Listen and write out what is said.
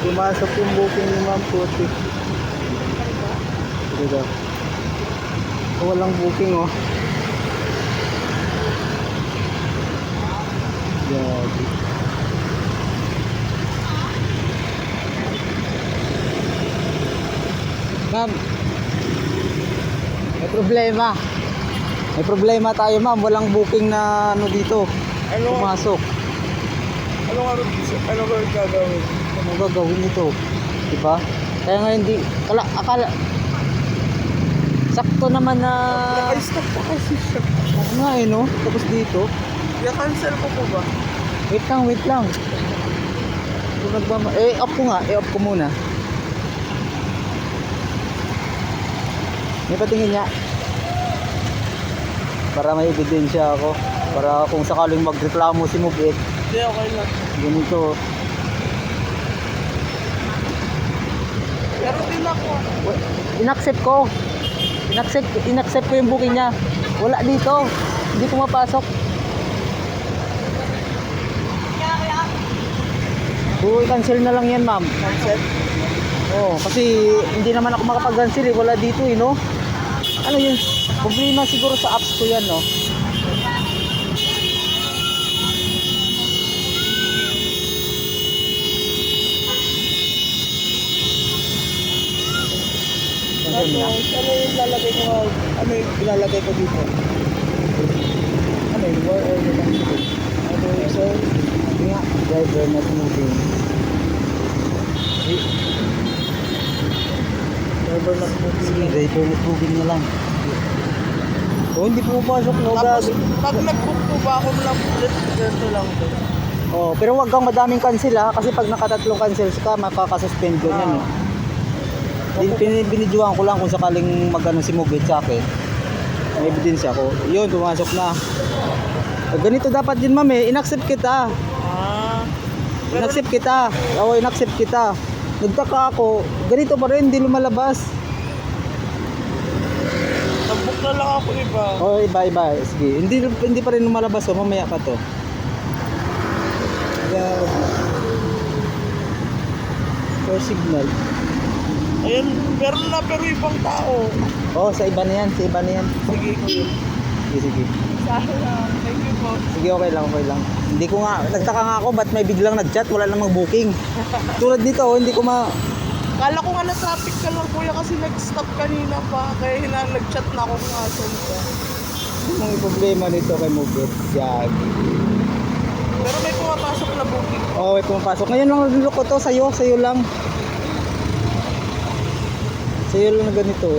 pumasok yung booking ni Ma'am Puti. Dito. Walang booking oh. Grabe. Ma'am, may problema. May problema tayo ma'am. Walang booking na ano dito. Pumasok. Ano gagawin? Ano gagawin nito? Diba? Kaya nga hindi. Akala. Sakto naman na. Naka-stop pa kasi siya. Oo nga eh no. Tapos dito. I-cancel ko po ba? Wait lang. Kung off ko nga. I-off ko muna. May patingin niya. Para may ebidensya ako. Para kung sakaling magreklamo si Mubit. Hindi, okay lang. Ganito. Pero din ako. Inaccept ko. Inaccept ko yung booking niya. Wala dito. Hindi pumapasok. I-cancel na lang yan, ma'am. Cancel? Oo, kasi hindi naman ako makapag-cancel eh. Wala dito eh, no? Ano yun? Problema siguro sa apps ko yan, no? Cancel na. Ano yung lalagay ko? Ano yung ilalagay ko dito? Ano yun? Where are you canceling? Ano yung sir? Hindi nga. Driver not moving. Driver lang po. Sige, driver not moving na lang. Oh, hindi pumapasok, no? Tapos, Gagi. pag nag-book po ba ako ng ulit, ganito lang po. Oh, pero wag kang madaming cancel ha, kasi pag nakatatlong cancels ka, makaka-suspend yun yan eh. Binidyohan ko lang kung sakaling magano si Mubit sa akin. May ebidensya ko. Yun, pumasok na. Ganito dapat yun ma'am eh, inaccept kita. Inaccept kita. Oo, inaccept kita. Nagtaka ako, ganito pa rin, hindi lumalabas. Nag-book na lang ako iba. Oo, iba. Sige, hindi pa rin lumalabas. So, mamaya pa to. For signal. Ayun, pero ibang tao. Oh, sa iba na yan. Sige, kuya. Sige. Thank you po. Sige, okay lang. Hindi ko nga, nagtaka nga ako, ba't may biglang nag-chat, wala namang booking. Tulad nito, hindi ko Kala ko nga na-traffic ka lang kuya kasi nag-stop kanina pa. Kaya nag-chat na ako kung asan ka. Anong problema nito kay Mubit? Yagi. Pero may pumapasok na booking. Oh, may pumapasok. Ngayon lang nagluloko to, sa'yo lang. Sa'yo lang na ganito.